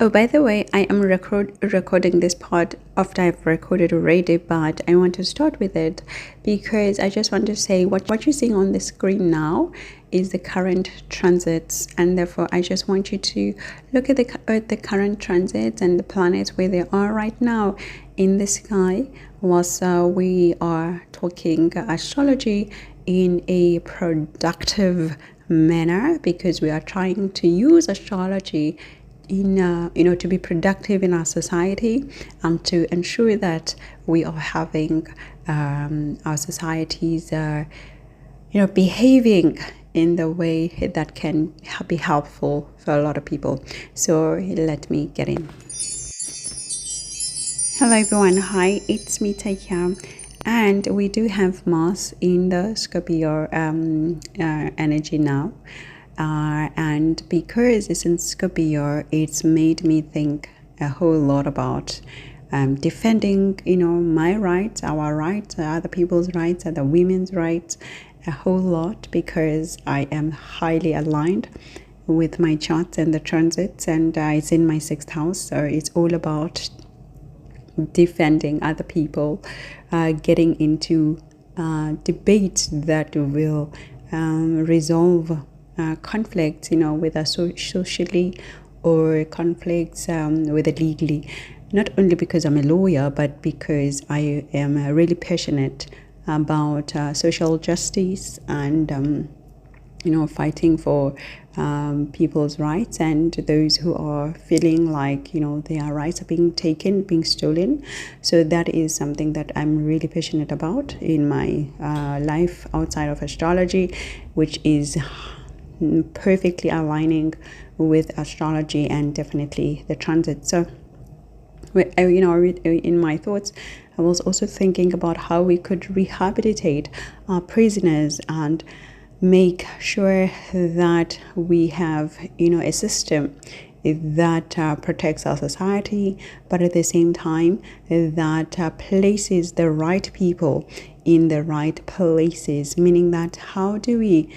Oh, by the way, I am recording this part after I've recorded already, but I want to start with it because I just want to say what you're seeing on the screen now is the current transits, and therefore I just want you to look at the current transits and the planets where they are right now in the sky whilst we are talking astrology in a productive manner, because we are trying to use astrology in to be productive in our society, to ensure that we are having our societies behaving in the way that can be helpful for a lot of people. So let me get in. Hello everyone, hi, it's me Taika, and we do have Mars in the Scorpio energy now. And because it's in Scorpio, it's made me think a whole lot about defending, my rights, our rights, other people's rights, other women's rights, a whole lot, because I am highly aligned with my charts and the transits, and it's in my 6th house, so it's all about defending other people, getting into debates that will resolve conflicts, whether socially or conflicts whether legally. Not only because I'm a lawyer, but because I am really passionate about social justice and fighting for people's rights, and those who are feeling like their rights are being taken, being stolen. So that is something that I'm really passionate about in my life outside of astrology, which is perfectly aligning with astrology and definitely the transit. So in my thoughts, I was also thinking about how we could rehabilitate our prisoners and make sure that we have a system that protects our society, but at the same time that places the right people in the right places. Meaning that how do we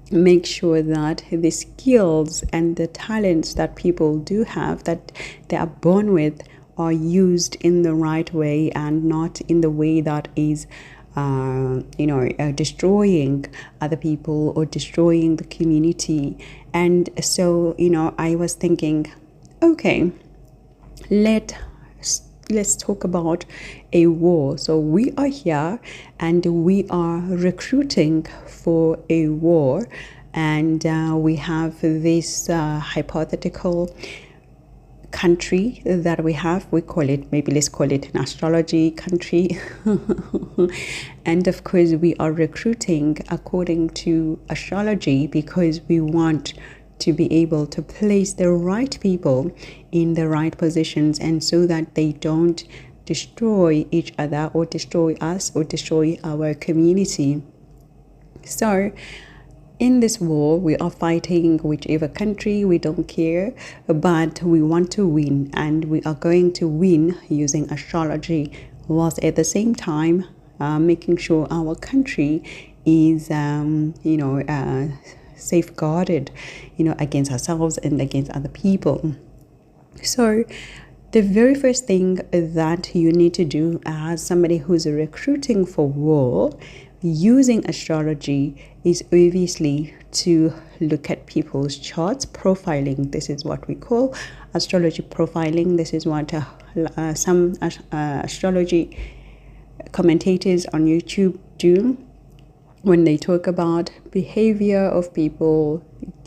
make sure that the skills and the talents that people do have, that they are born with, are used in the right way and not in the way that is destroying other people or destroying the community. And so I was thinking, okay, let's talk about a war. So we are here and we are recruiting for a war, and we have this hypothetical country that we have. Let's call it an astrology country. And of course we are recruiting according to astrology because we want to be able to place the right people in the right positions, and so that they don't destroy each other or destroy us or destroy our community. So in this war, we are fighting whichever country, we don't care, but we want to win, and we are going to win using astrology, whilst at the same time making sure our country is safeguarded against ourselves and against other people. So the very first thing that you need to do as somebody who's recruiting for war using astrology is obviously to look at people's charts. Profiling, this is what we call astrology profiling. This is what some astrology commentators on YouTube do when they talk about behavior of people,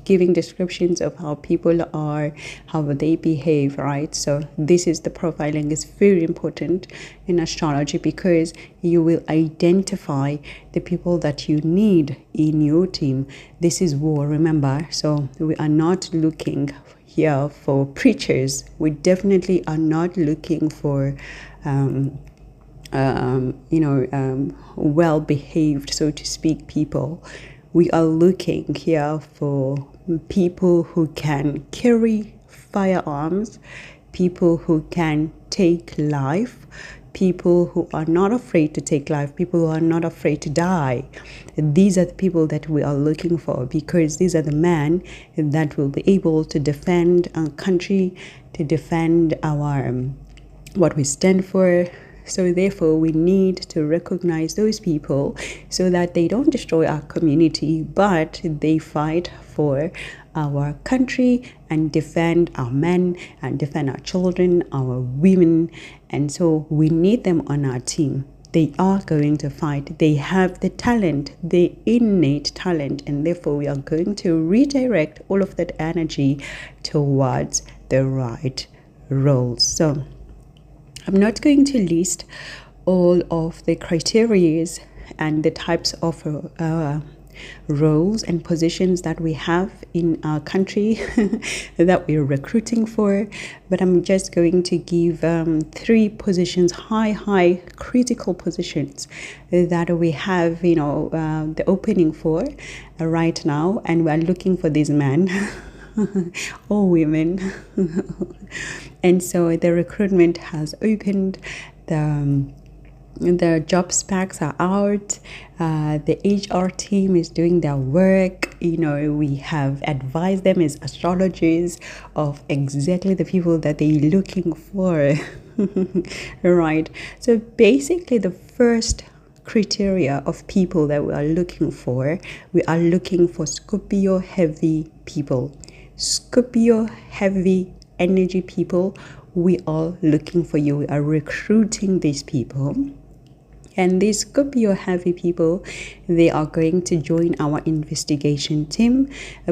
giving descriptions of how people are, how they behave, right? So this is the profiling. Is very important in astrology because you will identify the people that you need in your team. This is war, remember. So we are not looking here for preachers. We definitely are not looking for well-behaved, so to speak, people. We are looking here for people who can carry firearms, people who can take life, people who are not afraid to take life, people who are not afraid to die. These are the people that we are looking for, because these are the men that will be able to defend our country, to defend our what we stand for. So therefore, we need to recognize those people so that they don't destroy our community, but they fight for our country and defend our men and defend our children, our women. And so we need them on our team. They are going to fight. They have the talent, the innate talent, and therefore we are going to redirect all of that energy towards the right roles. So I'm not going to list all of the criteria and the types of roles and positions that we have in our country that we're recruiting for, but I'm just going to give 3 positions, high critical positions that we have, the opening for right now, and we're looking for these men or women. And so the recruitment has opened, the job specs are out, the HR team is doing their work. We have advised them as astrologers of exactly the people that they're looking for. Right. So basically the first criteria of people that we are looking for Scorpio heavy people. Scorpio heavy energy people, we are looking for you. We are recruiting these people. And these Scorpio heavy people, they are going to join our investigation team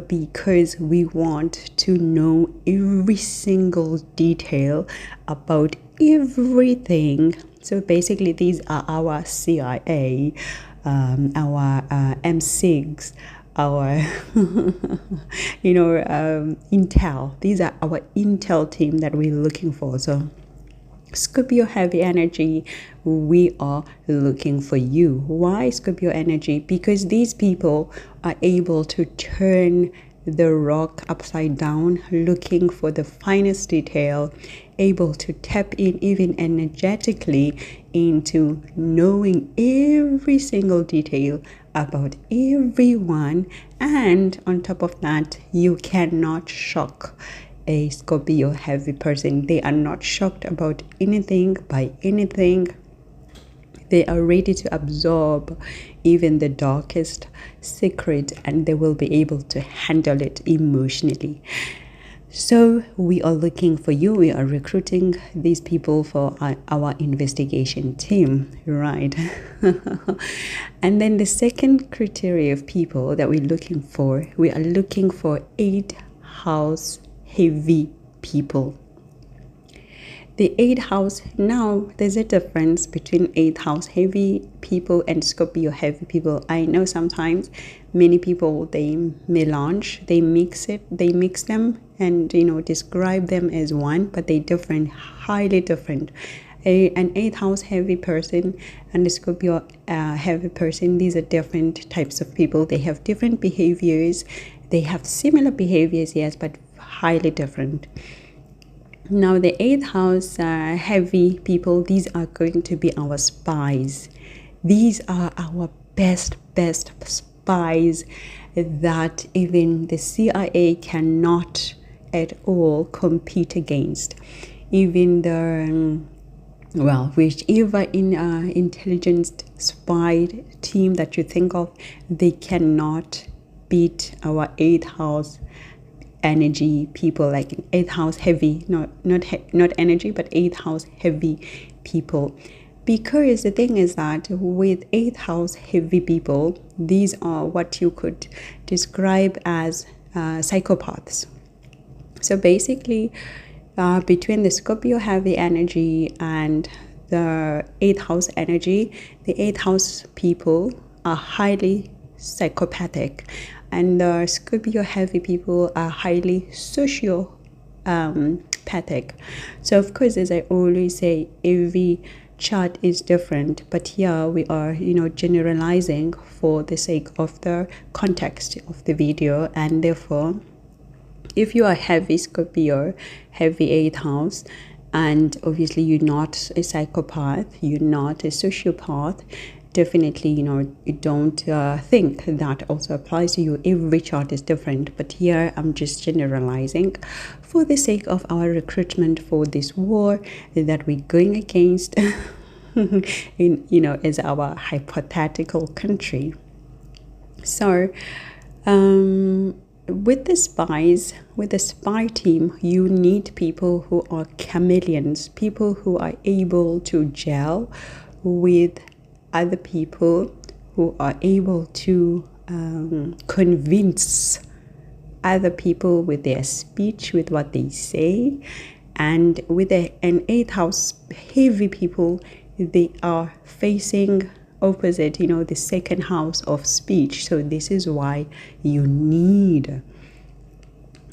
because we want to know every single detail about everything. So basically, these are our CIA, our M6, our intel. These are our intel team that we're looking for. So Scorpio heavy energy, we are looking for you. Why Scorpio energy? Because these people are able to turn the rock upside down, looking for the finest detail, able to tap in even energetically into knowing every single detail about everyone. And on top of that, you cannot shock a Scorpio heavy person. They are not shocked about anything by anything. They are ready to absorb even the darkest secret, and they will be able to handle it emotionally. So we are looking for you. We are recruiting these people for our investigation team, right? And then the second criteria of people that we're looking for, we are looking for 8th house heavy people. The 8th house, now there's a difference between 8th house heavy people and Scorpio heavy people. I know sometimes many people, they melange, they mix them and describe them as one, but they're different, highly different. An 8th house heavy person and a Scorpio heavy person, these are different types of people. They have different behaviors. They have similar behaviors, yes, but highly different. Now the 8th house heavy people, these are going to be our spies. These are our best spies that even the CIA cannot at all compete against. Even the whichever intelligence spy team that you think of, they cannot beat our 8th house energy people, like 8th house heavy, not energy, but 8th house heavy people. Because the thing is that with 8th house heavy people, these are what you could describe as psychopaths. So basically, between the Scorpio heavy energy and the 8th house energy, the 8th house people are highly psychopathic, and the Scorpio heavy people are highly sociopathic. So of course, as I always say, every chart is different, but here we are generalizing for the sake of the context of the video. And therefore, if you are heavy Scorpio, heavy 8th house, and obviously you're not a psychopath, you're not a sociopath, definitely, you don't think that also applies to you. Every chart is different, but here I'm just generalizing for the sake of our recruitment for this war that we're going against as our hypothetical country. So with the spy team, you need people who are chameleons, people who are able to gel with other people, who are able to convince other people with their speech, with what they say. And with an 8th house heavy people, they are facing opposite, the 2nd house of speech. So this is why you need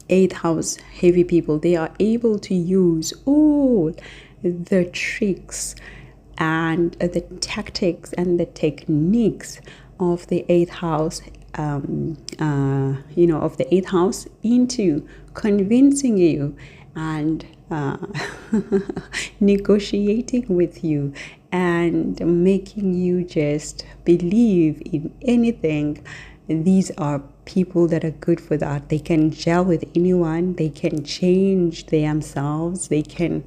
8th house heavy people. They are able to use all the tricks and the tactics and the techniques of the 8th house, of the 8th house into convincing you and negotiating with you and making you just believe in anything. These are people that are good for that. They can gel with anyone. They can change themselves. They can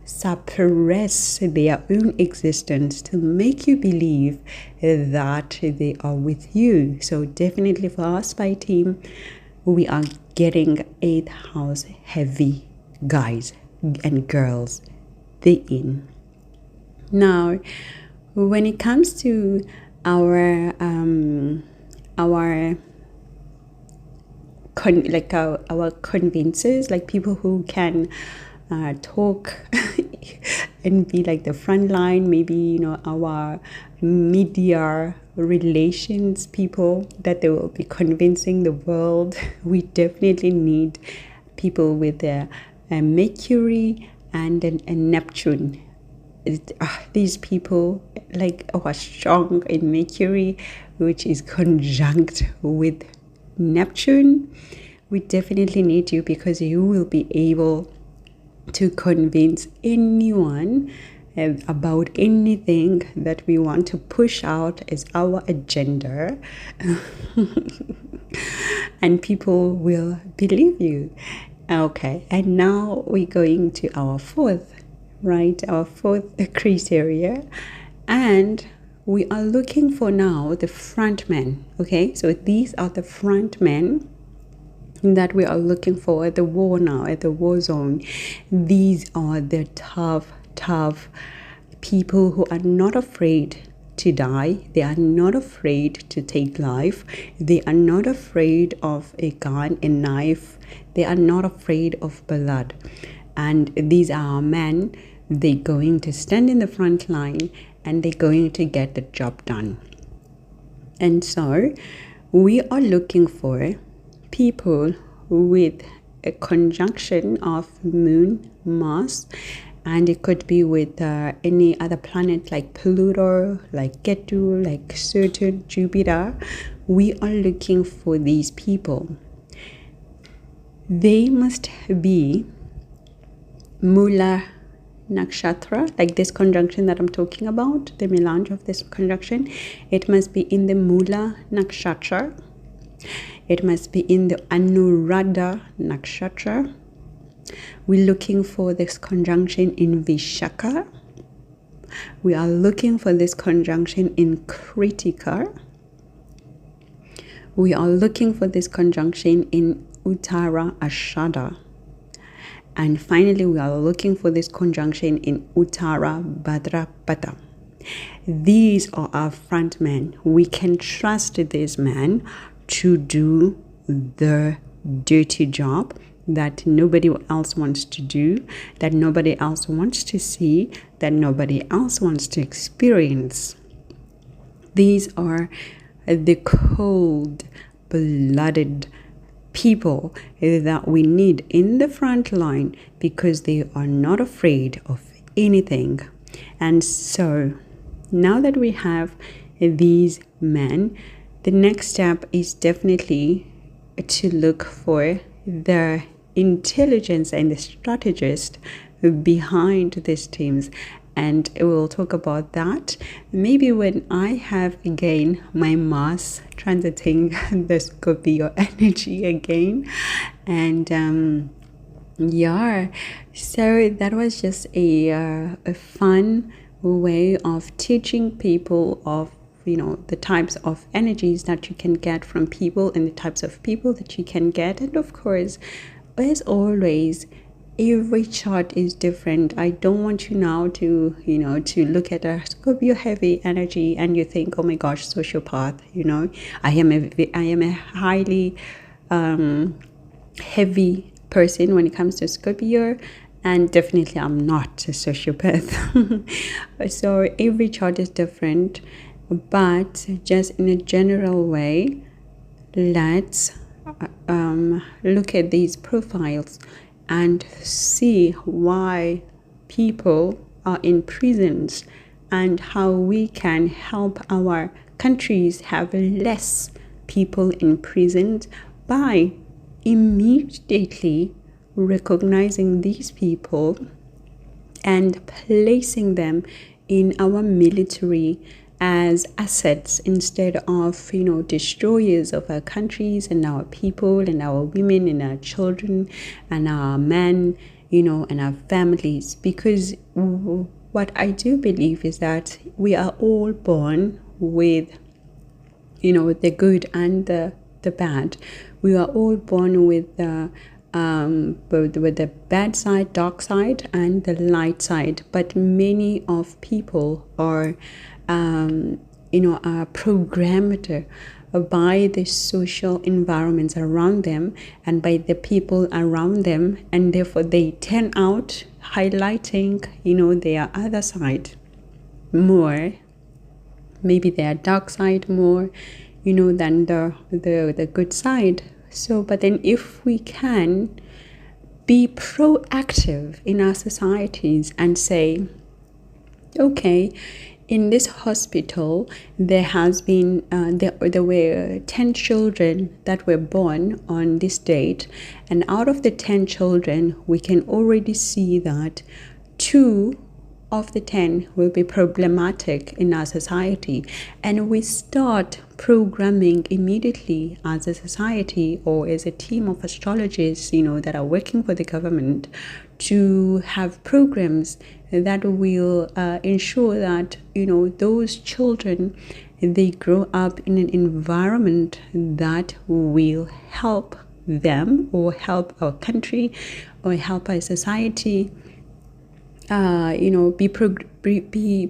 suppress their own existence to make you believe that they are with you. So definitely for our spy team, we are getting 8th house heavy guys and girls. They in. Now, when it comes to our convincers, like people who can talk and be like the front line, maybe our media relations people that they will be convincing the world. We definitely need people with a Mercury and a Neptune. These people are strong in Mercury, which is conjunct with Neptune. We definitely need you because you will be able to convince anyone about anything that we want to push out as our agenda and people will believe you. Okay, and now we're going to our fourth criteria, and we are looking for now the front men. Okay, so these are the front men that we are looking for at the war now, at the war zone. These are the tough people who are not afraid to die. They are not afraid to take life. They are not afraid of a gun, a knife. They are not afraid of blood. And these are our men. They're going to stand in the front line and they're going to get the job done. And so we are looking for people with a conjunction of Moon, Mars, and it could be with any other planet like Pluto, like Ketu, like Saturn, Jupiter. We are looking for these people. They must be Mula Nakshatra, like this conjunction that I'm talking about, the melange of this conjunction. It must be in the Mula Nakshatra. It must be in the Anuradha Nakshatra. We're looking for this conjunction in Vishaka. We are looking for this conjunction in Kritika. We are looking for this conjunction in Uttara Ashada. And finally, we are looking for this conjunction in Uttara Bhadrapada. These are our front men. We can trust these men to do the dirty job that nobody else wants to do, that nobody else wants to see, that nobody else wants to experience. These are the cold-blooded people that we need in the front line because they are not afraid of anything. And so now that we have these men, the next step is definitely to look for the intelligence and the strategist behind these themes, and we'll talk about that maybe when I have again my Mars transiting the Scorpio energy again. And yeah, so that was just a fun way of teaching people of the types of energies that you can get from people and the types of people that you can get. And of course, as always, every chart is different. I don't want you now to to look at a Scorpio heavy energy and you think, oh my gosh, sociopath. I am a highly heavy person when it comes to Scorpio, and definitely I'm not a sociopath. So every chart is different, but just in a general way, let's look at these profiles and see why people are in prisons and how we can help our countries have less people in prisons by immediately recognizing these people and placing them in our military as assets instead of destroyers of our countries and our people and our women and our children and our men and our families. Because what I do believe is that we are all born with the good and the bad. We are all born with the bad side, dark side, and the light side. But many of people are programmed by the social environments around them and by the people around them, and therefore they turn out highlighting their other side more, maybe their dark side more than the good side. So but then if we can be proactive in our societies and say, okay, in this hospital there has been there were 10 children that were born on this date, and out of the 10 children we can already see that 2 of the 10 will be problematic in our society, and we start programming immediately as a society or as a team of astrologers that are working for the government to have programs that will ensure that those children, they grow up in an environment that will help them or help our country or help our society be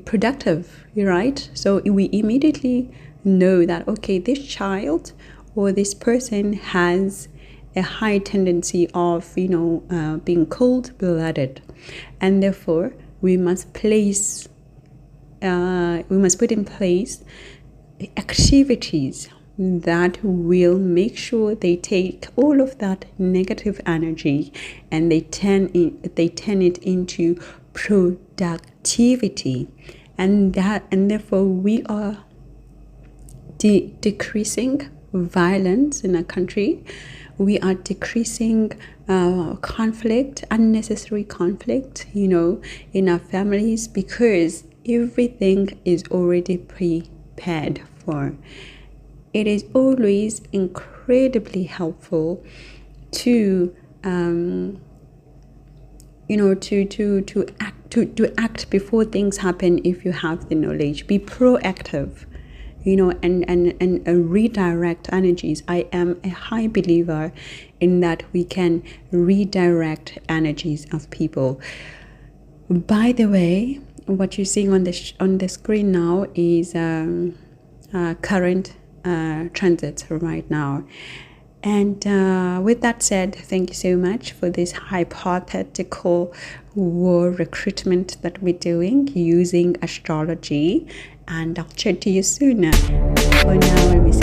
productive, right? So we immediately know that, okay, this child or this person has a high tendency of being cold-blooded, and therefore we must put in place activities that will make sure they take all of that negative energy and they turn it into productivity, and therefore we are decreasing violence in our country. We are decreasing conflict, unnecessary conflict, in our families, because everything is already prepared for. It is always incredibly helpful to act before things happen. If you have the knowledge, be proactive, and redirect energies. I am a high believer in that we can redirect energies of people. By the way, what you're seeing on the screen now is current transits right now. And with that said, thank you so much for this hypothetical war recruitment that we're doing using astrology. And I'll chat to you soon. For now, let me say